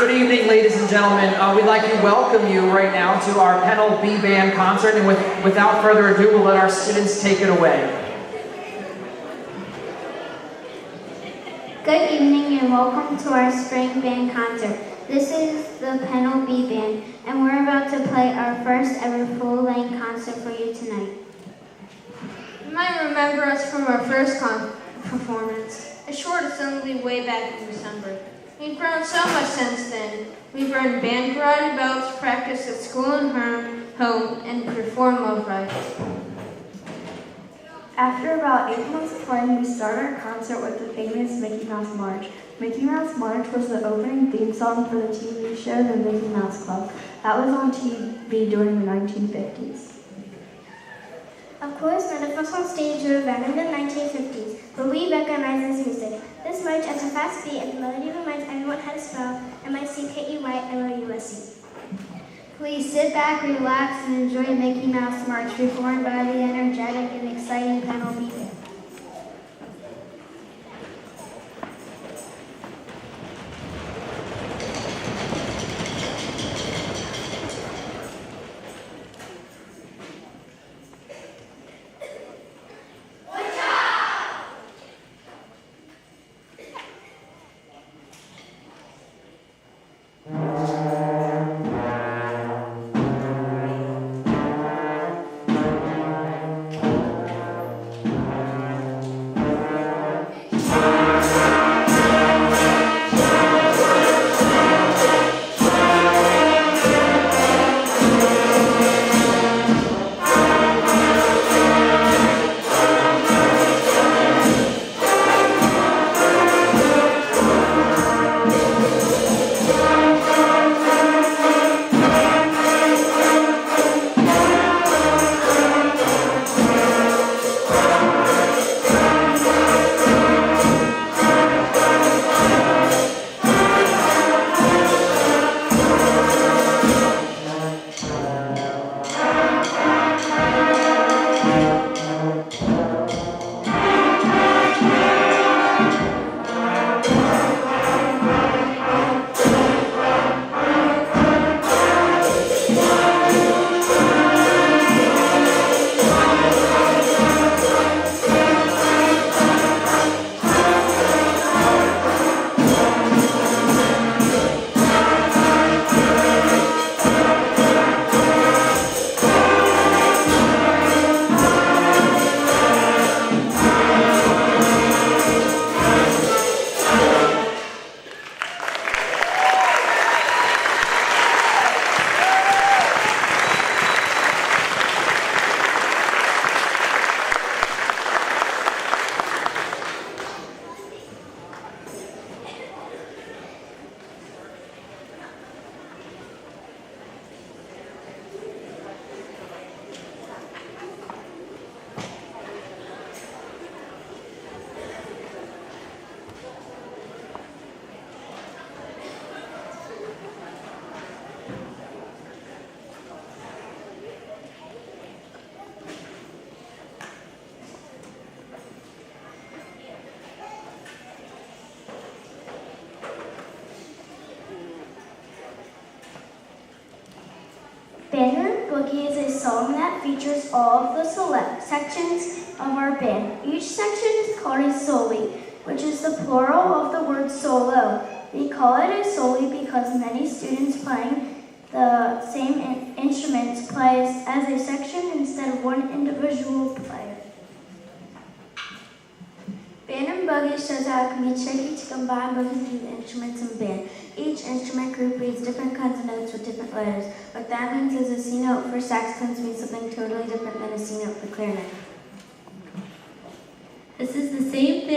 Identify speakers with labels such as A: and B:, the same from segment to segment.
A: Good evening, ladies and gentlemen. We'd like to welcome you right now to our Pennell B Band concert, and without further ado, we'll let our students take it away.
B: Good evening and welcome to our spring band concert. This is the Pennell B Band, and we're about to play our first ever full-length concert for you tonight.
C: You might remember us from our first performance, a short assembly way back in December. We've grown so much since then. We've earned band karate belts, practiced at school and home, and performed love rides.
D: After about 8 months of playing, we started our concert with the famous Mickey Mouse March. Mickey Mouse March was the opening theme song for the TV show The Mickey Mouse Club. That was on TV during the 1950s.
B: Of course, none of us on stage were around in the 1950s, but we recognize this music. This march has a fast beat, and the melody reminds everyone how to spell MICKEYMOUSE. Please sit back, relax, and enjoy Mickey Mouse March, performed by the energetic and exciting Pennell B Band. Band Boogie is a song that features all of the select sections of our band. Each section is called a soli, which is the plural of the word solo. We call it a soli because many students playing the same instruments play as a section instead of one individual player. Band and Boogie shows how it can be tricky to combine both of these instruments in band. Each instrument group reads different kinds of notes with different letters. What that means is a C note for saxophones means something totally different than a C note for clarinet.
E: This is the same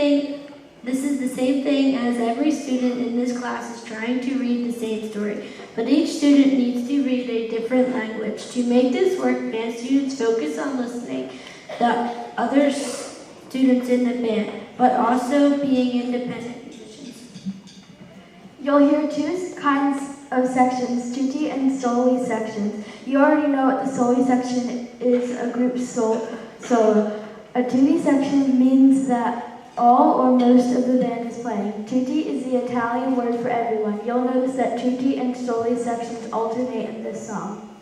E: thing as every student in this class is trying to read the same story, but each student needs to read a different language. To make this work, band students focus on listening to other students in the band, but also being independent musicians.
D: You'll hear two kinds of sections, tutti and soli sections. You already know what the soli section is, a group solo. A tutti section means that All or most of the band is playing. Tutti is the Italian word for everyone. You'll notice that tutti and soli sections alternate in this song.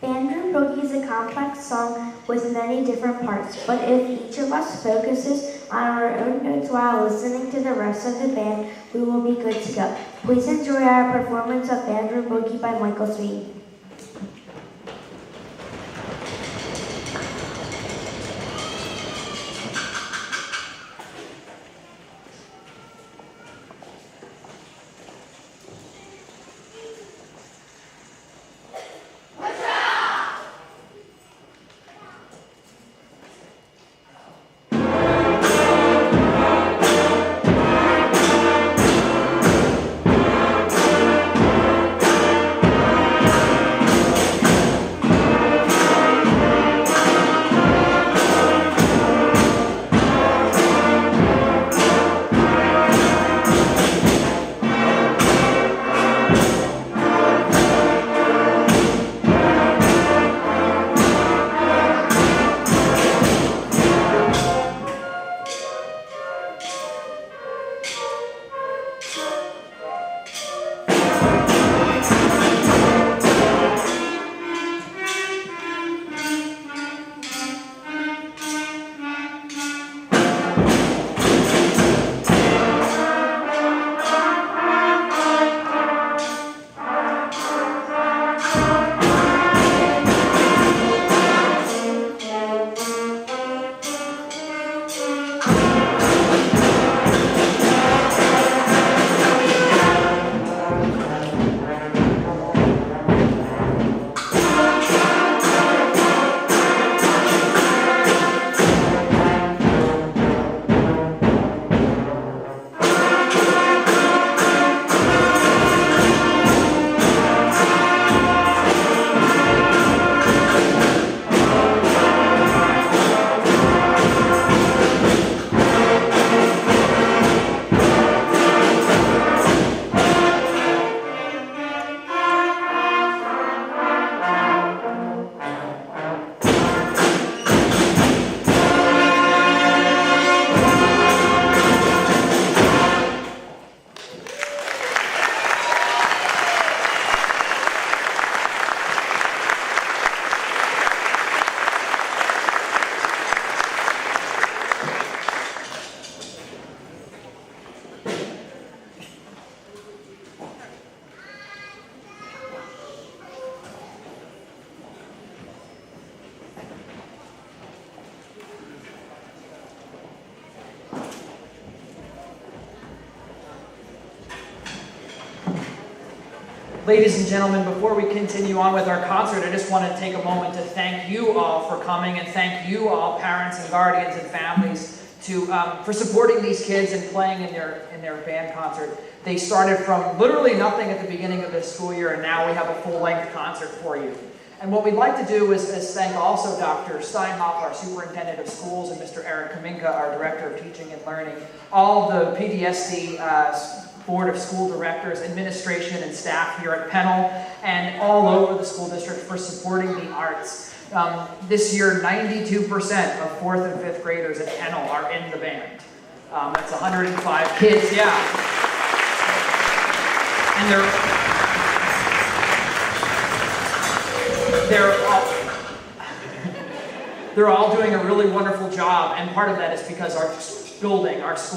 B: Bandroom Boogie is a complex song with many different parts, but if each of us focuses on our own notes while listening to the rest of the band, we will be good to go. Please enjoy our performance of Bandroom Boogie by Michael Sweet.
A: Ladies and gentlemen, before we continue on with our concert, I just want to take a moment to thank you all for coming and thank you all, parents and guardians and families, for supporting these kids and playing in their band concert. They started from literally nothing at the beginning of this school year, and now we have a full-length concert for you. And what we'd like to do is thank also Dr. Steinhoff, our superintendent of schools, and Mr. Eric Kaminka, our director of teaching and learning, all the PDSD Board of School Directors, administration, and staff here at Pennell, and all over the school district for supporting the arts. This year, 92% of 4th and 5th graders at Pennell are in the band. That's 105 kids, yeah. And they're all doing a really wonderful job, and part of that is because our school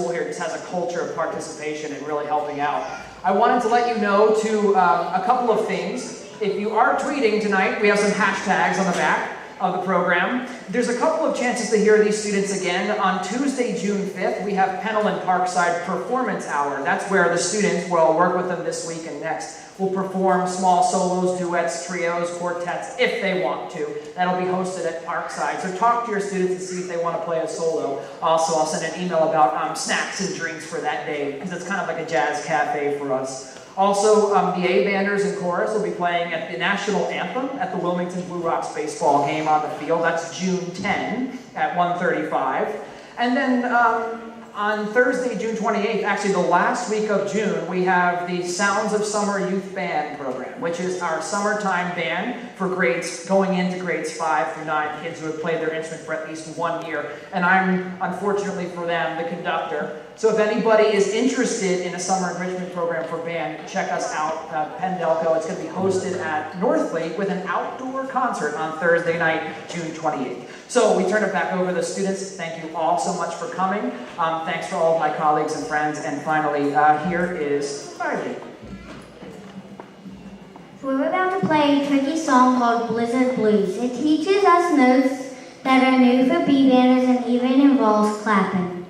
A: here just has a culture of participation and really helping out. I wanted to let you know a couple of things. If you are tweeting tonight, we have some hashtags on the back of the program. There's a couple of chances to hear these students again. On Tuesday, June 5th, we have Pennell and Parkside Performance Hour. That's where the students, where I'll work with them this week and next, will perform small solos, duets, trios, quartets, if they want to. That'll be hosted at Parkside. So talk to your students and see if they want to play a solo. Also, I'll send an email about snacks and drinks for that day, because it's kind of like a jazz cafe for us. Also, the A-banders and chorus will be playing at the National Anthem at the Wilmington Blue Rocks baseball game on the field. That's June 10 at 1:35. And then on Thursday, June 28th, actually the last week of June, we have the Sounds of Summer Youth Band program, which is our summertime band for grades going into grades 5 through 9, kids who have played their instrument for at least 1 year. And I'm, unfortunately for them, the conductor. So if anybody is interested in a summer enrichment program for band, check us out, Pennell. It's going to be hosted at Northlake with an outdoor concert on Thursday night, June 28th. So we turn it back over to the students. Thank you all so much for coming. Thanks for all of my colleagues and friends. And finally, here is Riley.
B: We're about to play a tricky song called Blizzard Blues. It teaches us notes that are new for B-banders and even involves clapping.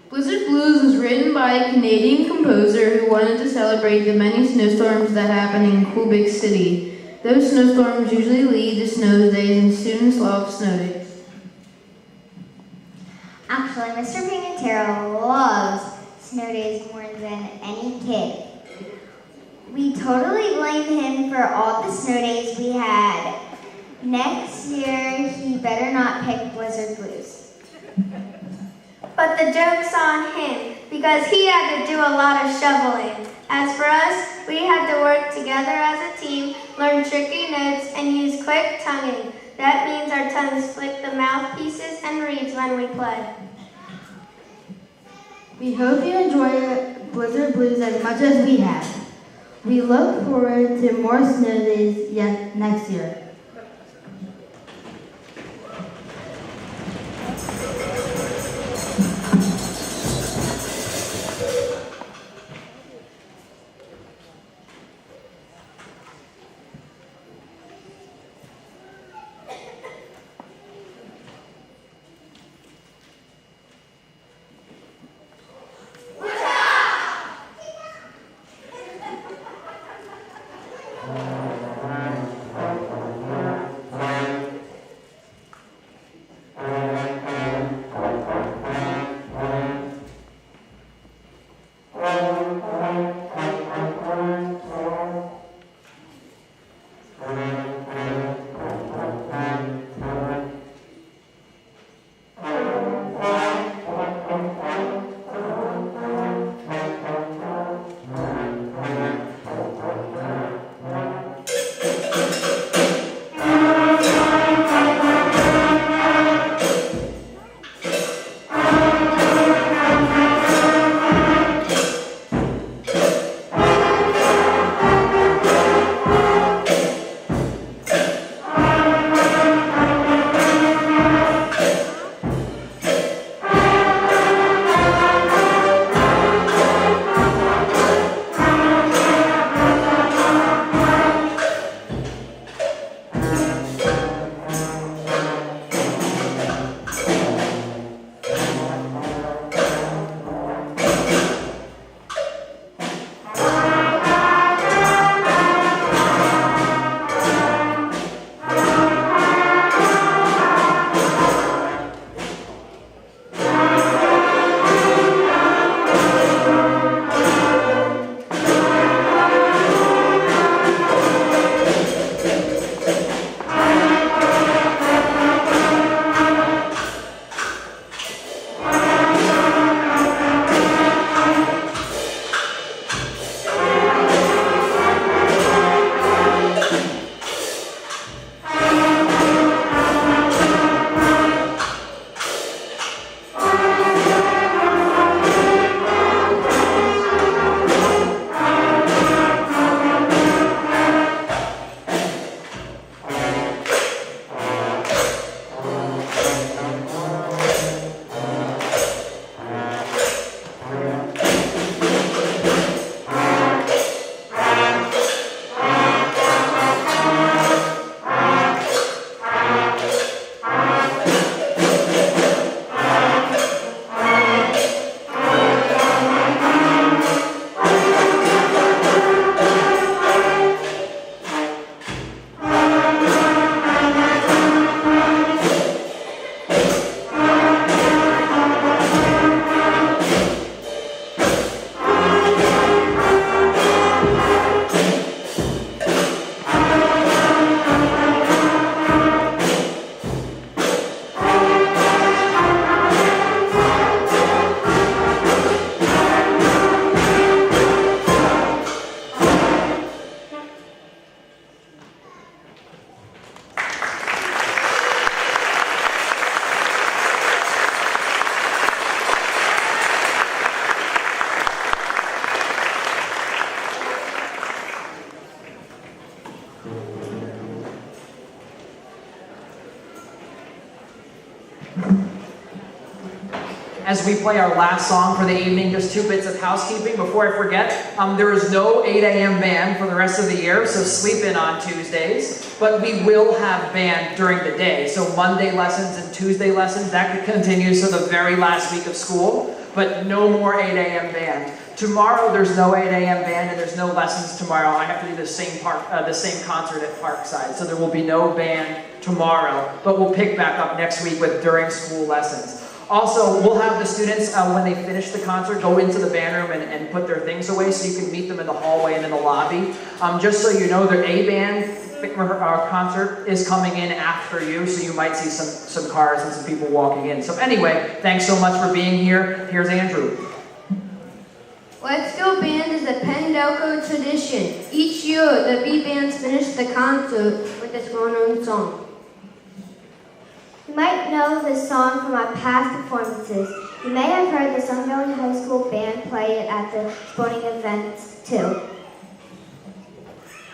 C: Blizzard Blues was written by a Canadian composer who wanted to celebrate the many snowstorms that happen in Quebec City. Those snowstorms usually lead to snow days, and students love snow days.
B: Actually, Mr. Pignataro loves snow days more than any kid. We totally blame him for all the snow days we had. Next year, he better not pick Blizzard Blues.
F: But the joke's on him, because he had to do a lot of shoveling. As for us, we had to work together as a team, learn tricky notes, and use quick tonguing. That means our tongues flick the mouthpieces and reeds when we play.
D: We hope you enjoy Blizzard Blues as much as we have. We look forward to more snow days yet next year.
A: as we play our last song for the evening. Just 2 bits of housekeeping before I forget. There is no 8 a.m. band for the rest of the year, so sleep in on Tuesdays. But we will have band during the day. So Monday lessons and Tuesday lessons, that continues to the very last week of school. But no more 8 a.m. band. Tomorrow there's no 8 a.m. band and there's no lessons tomorrow. I have to do the same concert at Parkside, so there will be no band tomorrow. But we'll pick back up next week with during school lessons. Also, we'll have the students, when they finish the concert, go into the band room and put their things away so you can meet them in the hallway and in the lobby. Just so you know, their A-band concert is coming in after you, so you might see some cars and some people walking in. So anyway, thanks so much for being here. Here's Andrew.
C: Let's Go Band is a Pennell tradition. Each year, the B-bands finish the concert with this well-known song.
B: You might know this song from our past performances. You may have heard the Sun Valley High School band play it at the sporting events too.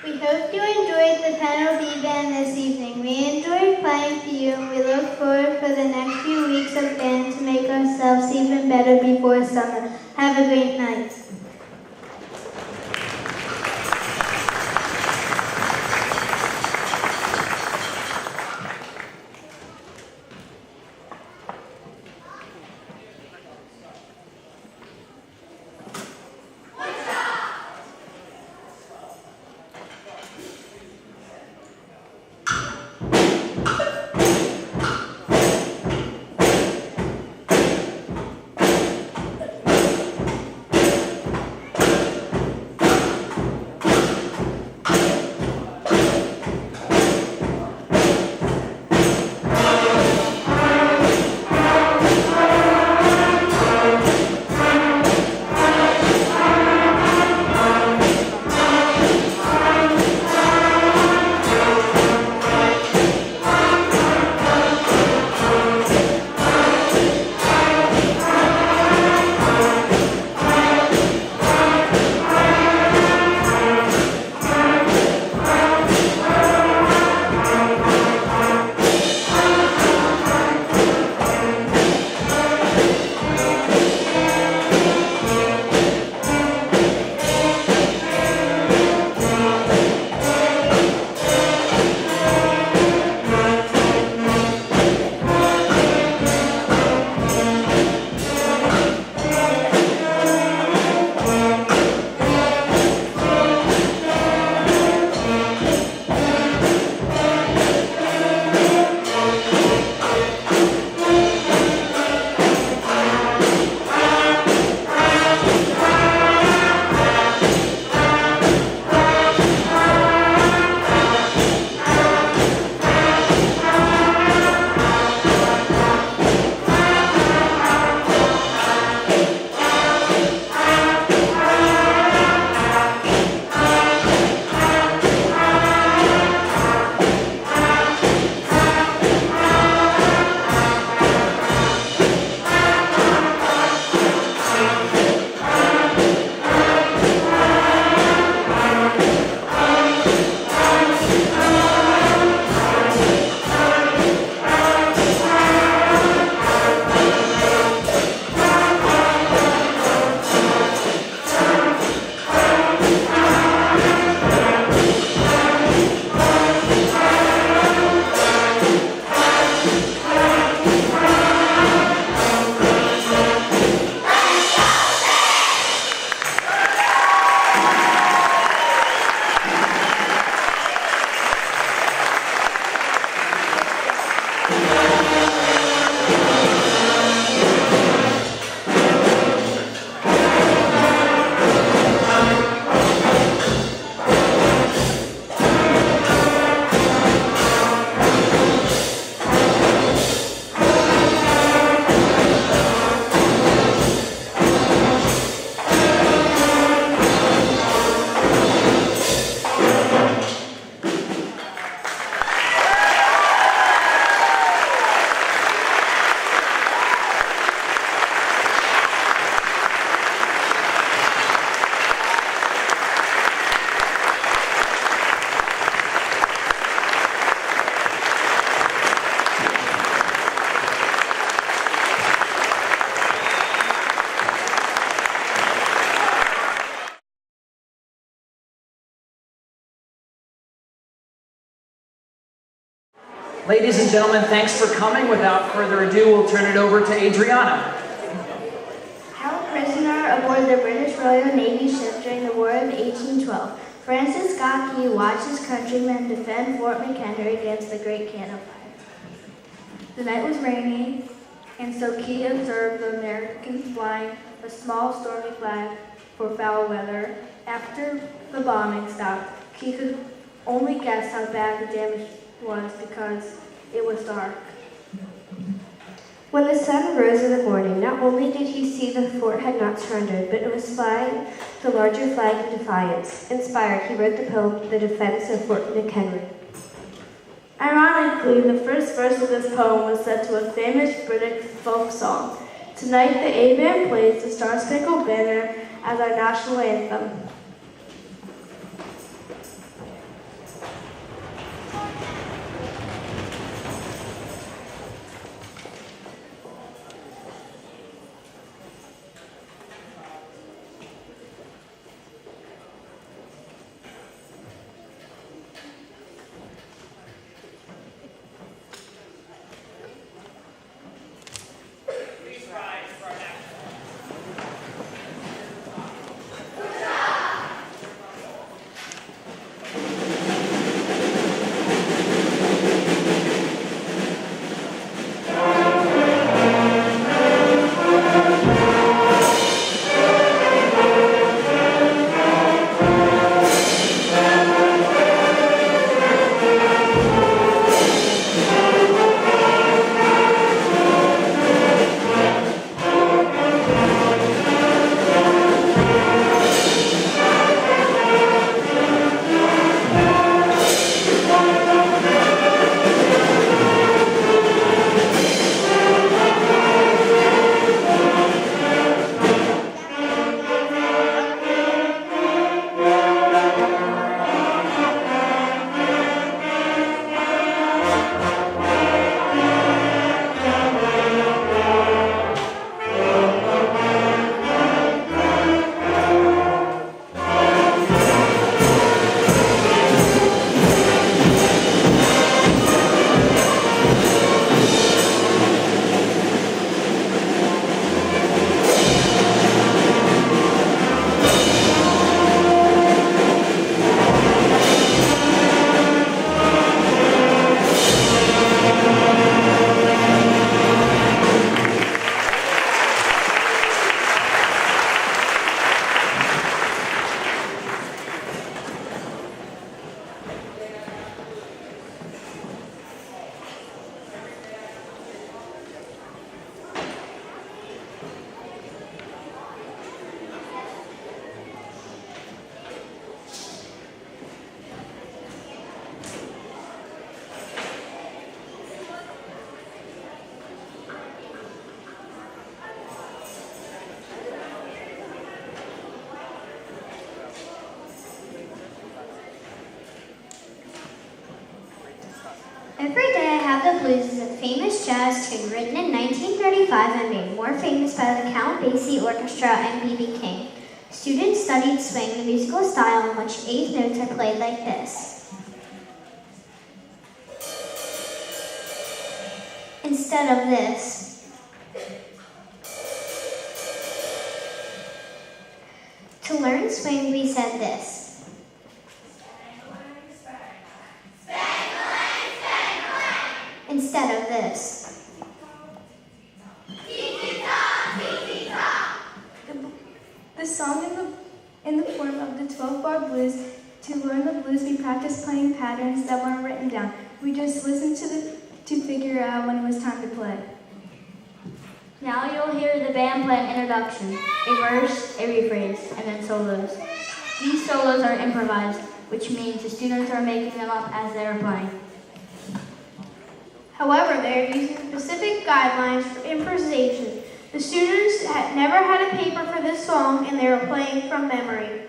F: We hope you enjoyed the Pennell B-Band this evening. We enjoyed playing for you, and we look forward for the next few weeks of band to make ourselves even better before summer. Have a great night.
A: Ladies and gentlemen, thanks for coming. Without further ado, we'll turn it over to Adriana.
B: Held prisoner aboard the British Royal Navy ship during the War of 1812, Francis Scott Key watched his countrymen defend Fort McHenry against the Great Cannon Fire.
D: The night was rainy, and so Key observed the Americans flying a small stormy flag for foul weather. After the bombing stopped, Key could only guess how bad the damage was because it was dark.
G: When the sun rose in the morning, not only did he see the fort had not surrendered, but it was flying the larger flag of defiance. Inspired, he wrote the poem, The Defense of Fort McHenry.
D: Ironically, the first verse of this poem was set to a famous British folk song. Tonight, the A-Band plays the Star-Spangled Banner as our national anthem.
F: Every Day I Have the Blues is a famous jazz tune written in 1935 and made more famous by the Count Basie Orchestra and B.B. King. Students studied swing, the musical style in which eighth notes are played like this, instead of this. To learn swing, we said this. Instead of this.
D: The song in the form of the 12-bar blues. To learn the blues, we practiced playing patterns that weren't written down. We just listened to figure out when it was time to play.
B: Now you'll hear the band play an introduction, a verse, a rephrase, and then solos. These solos are improvised, which means the students are making them up as they are playing.
F: However, they are using specific guidelines for improvisation. The students had never had a paper for this song, and they were playing from memory.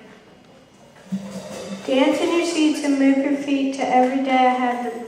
G: Dance in your seats and move your feet to Every Day I Have the...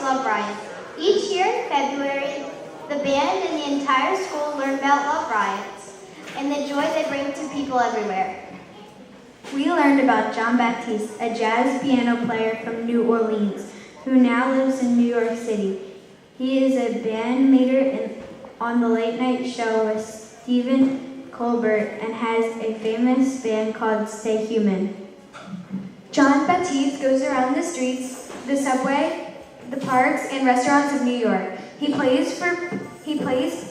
F: love riots. Each year in February, the band and the entire school learn about love riots and the joy they bring to people everywhere.
D: We learned about John Baptiste, a jazz piano player from New Orleans, who now lives in New York City. He is a band leader on the late night show with Stephen Colbert and has a famous band called Stay Human.
H: John Baptiste goes around the streets, the subway, the parks, and restaurants of New York. He plays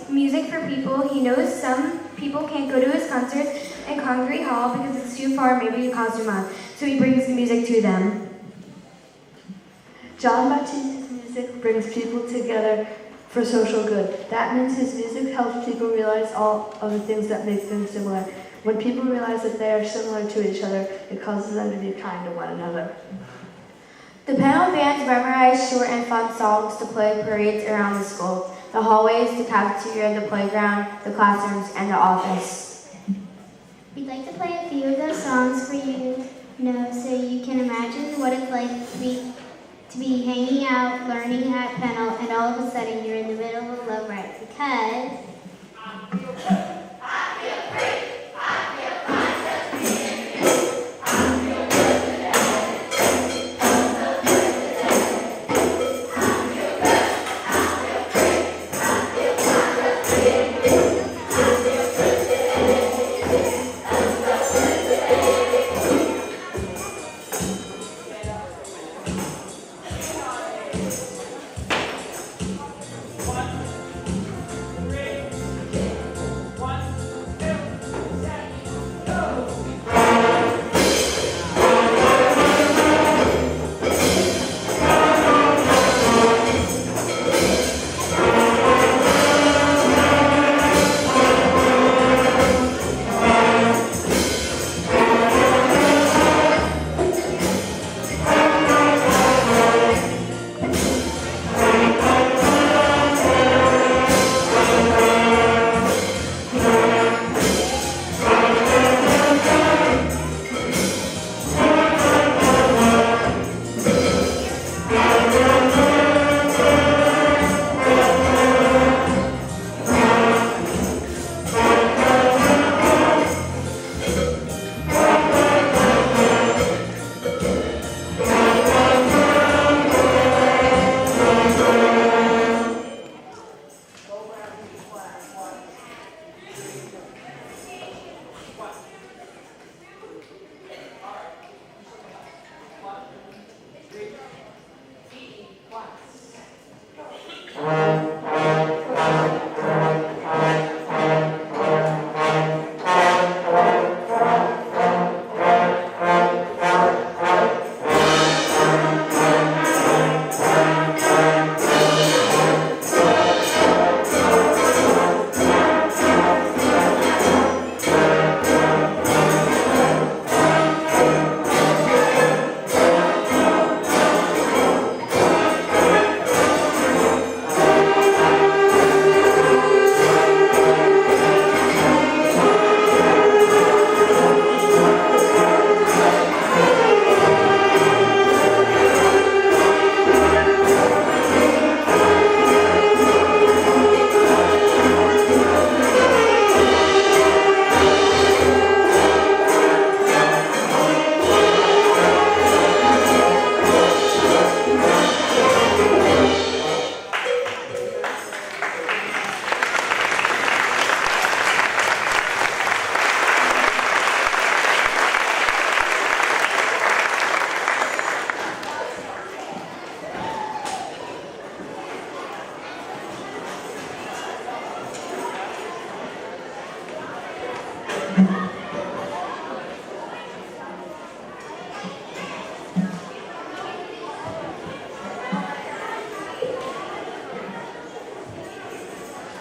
H: music for people. He knows some people can't go to his concerts at Congress Hall because it's too far, maybe it costs too much, so he brings the music to them.
D: John Baptiste's music brings people together for social good. That means his music helps people realize all of the things that make them similar. When people realize that they are similar to each other, it causes them to be kind to one another.
H: The Pennell bands memorize short and fun songs to play parades around the school, the hallways, the cafeteria, the playground, the classrooms, and the office.
B: We'd like to play a few of those songs for you, so you can imagine what it's like to be hanging out, learning at Pennell, and all of a sudden you're in the middle of a love riot because I feel good, I feel free, I feel fine just being me. I feel good today. I feel good today. I feel good, I feel free, I feel fine just being me. I feel good today. I feel good today.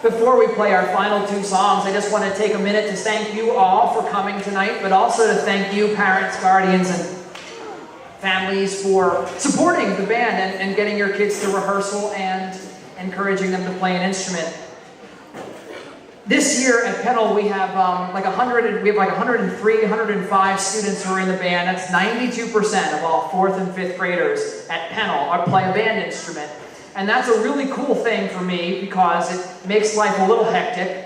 A: Before we play our final two songs, I just want to take a minute to thank you all for coming tonight, but also to thank you, parents, guardians, and families for supporting the band and getting your kids to rehearsal and encouraging them to play an instrument. This year at Pennell, we have like 103, 105 students who are in the band. That's 92% of all 4th and 5th graders at Pennell play a band instrument. And that's a really cool thing for me because it makes life a little hectic,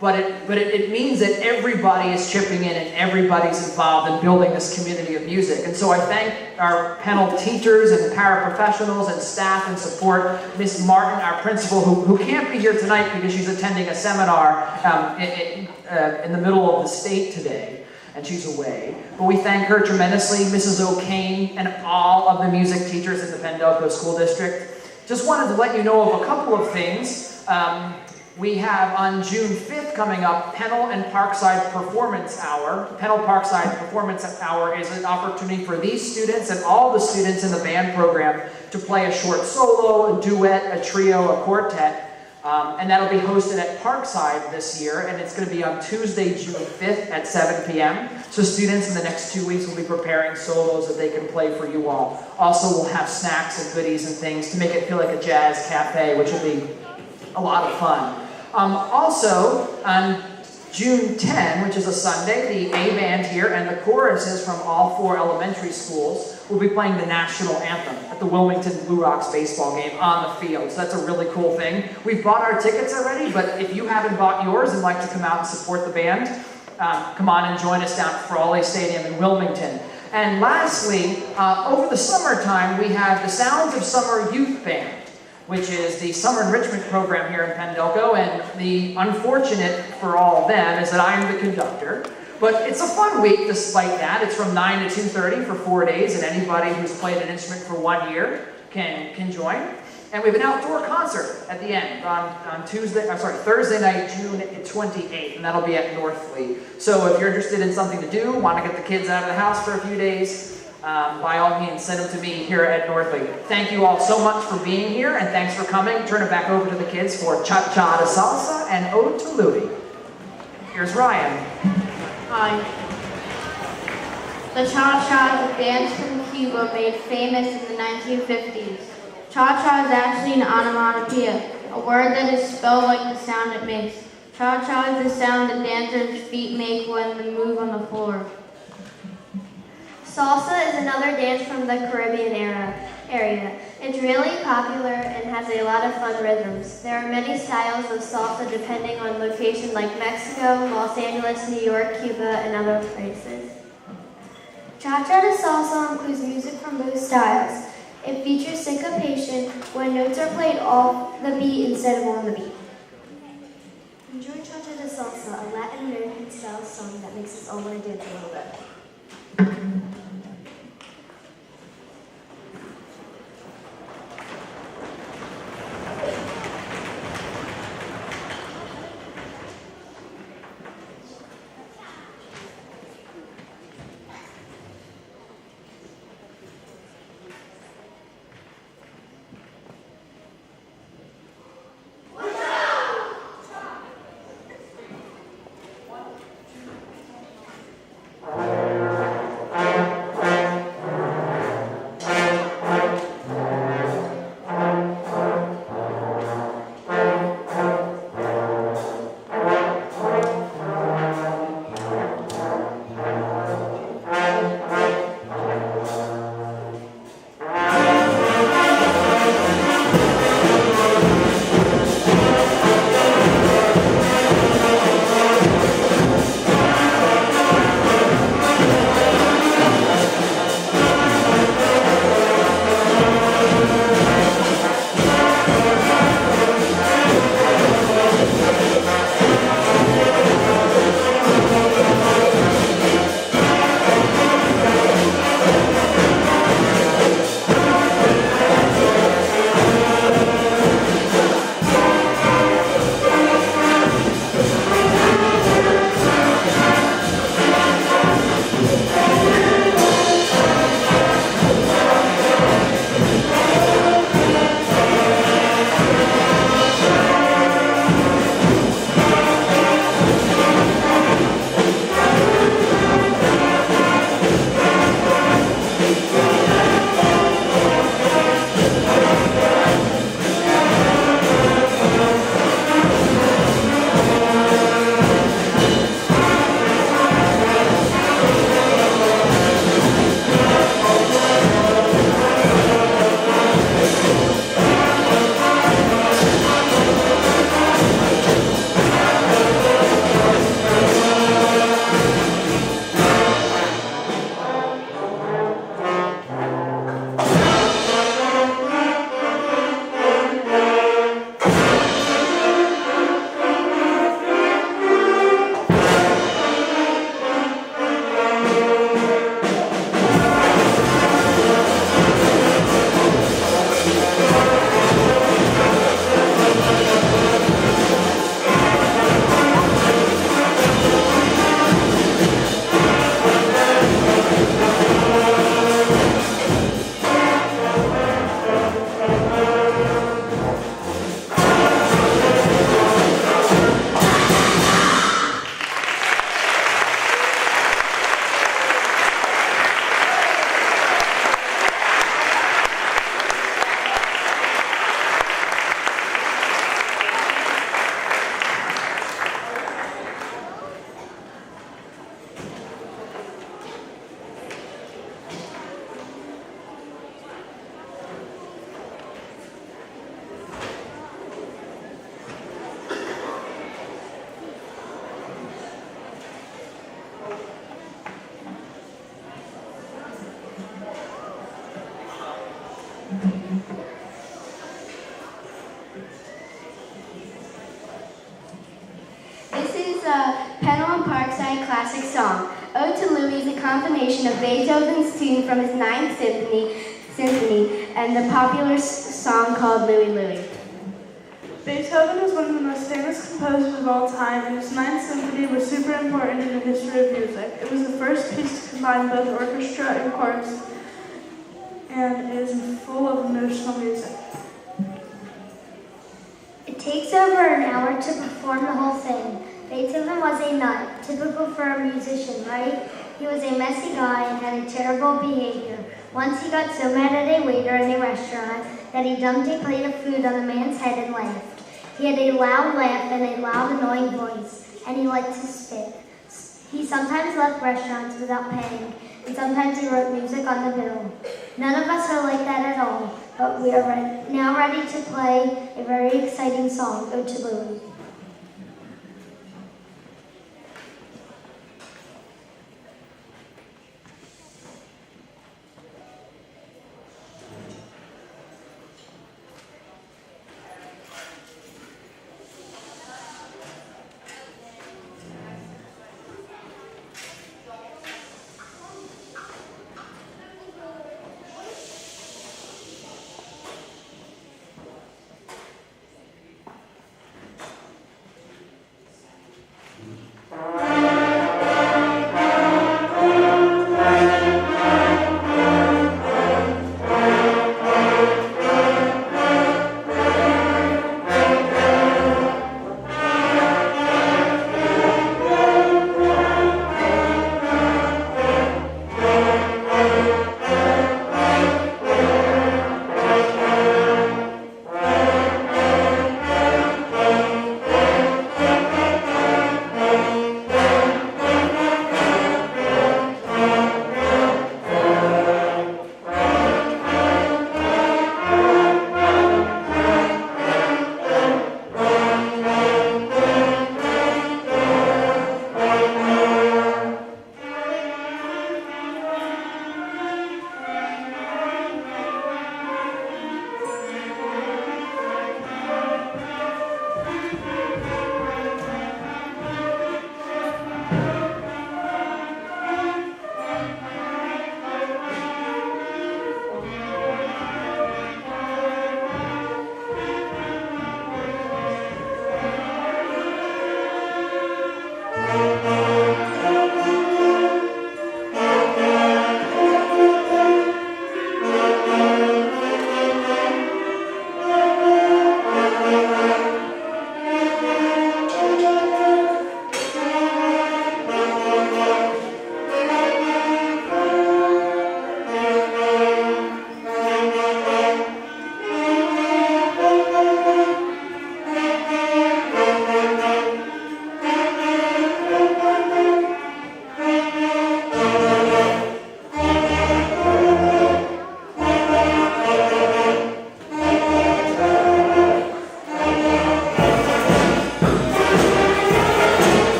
A: but it means that everybody is chipping in and everybody's involved in building this community of music. And so I thank our Pennell teachers and paraprofessionals and staff and support. Miss Martin, our principal, who can't be here tonight because she's attending a seminar in the middle of the state today, and she's away. But we thank her tremendously, Mrs. O'Kane, and all of the music teachers in the Pendelco School District. Just wanted to let you know of a couple of things. We have on June 5th coming up, Pennell and Parkside Performance Hour. Pennell Parkside Performance Hour is an opportunity for these students and all the students in the band program to play a short solo, a duet, a trio, a quartet. And that'll be hosted at Parkside this year, and it's going to be on Tuesday, June 5th at 7 p.m. So students in the next 2 weeks will be preparing solos that they can play for you all. Also, we'll have snacks and goodies and things to make it feel like a jazz cafe, which will be a lot of fun. Also, on June 10, which is a Sunday, the A band here and the choruses from all 4 elementary schools will be playing the national anthem at the Wilmington Blue Rocks baseball game on the field. So that's a really cool thing. We've bought our tickets already, but if you haven't bought yours and like to come out and support the band, come on and join us down at Frawley Stadium in Wilmington. And lastly, over the summertime, we have the Sounds of Summer Youth Band, which is the summer enrichment program here in Pendelco, and the unfortunate for all of them is that I'm the conductor. But it's a fun week despite that. It's from 9 to 2:30 for 4 days, and anybody who's played an instrument for 1 year can join. And we have an outdoor concert at the end on Thursday night, June 28th, and that'll be at Northfleet. So if you're interested in something to do, want to get the kids out of the house for a few days, by all means, send them to me here at Northfleet. Thank you all so much for being here, and thanks for coming. Turn it back over to the kids for Cha-Cha de Salsa and Ode to Louie. Here's Ryan.
C: Hi. The cha-cha is a dance from Cuba made famous in the 1950s. Cha-cha is actually an onomatopoeia, a word that is spelled like the sound it makes. Cha-cha is the sound the dancers' feet make when they move on the floor.
B: Salsa is another dance from the Caribbean area. It's really popular and has a lot of fun rhythms. There are many styles of salsa depending on location like Mexico, Los Angeles, New York, Cuba, and other places. Cha-cha de salsa includes music from both styles. It features syncopation when notes are played off the beat instead of on the beat. Enjoy Cha-cha de salsa, a Latin American style song that makes us all want to dance a little bit.
A: All right.
B: classic song. Ode to Louis is a combination of Beethoven's theme from his Ninth Symphony and the popular song called Louie Louie.
D: Beethoven is one of the most famous composers of all time, and his Ninth Symphony was super important in the history of music. It was the first piece to combine both orchestra and chorus, and is full of emotional music.
B: It takes over an hour to perform the whole thing. Beethoven was a nut, typical for a musician, right? He was a messy guy and had a terrible behavior. Once he got so mad at a waiter in a restaurant that he dumped a plate of food on the man's head and laughed. He had a loud laugh and a loud, annoying voice, and he liked to spit. He sometimes left restaurants without paying, and sometimes he wrote music on the bill. None of us are like that at all, but we are now ready to play a very exciting song, Ode to Louis.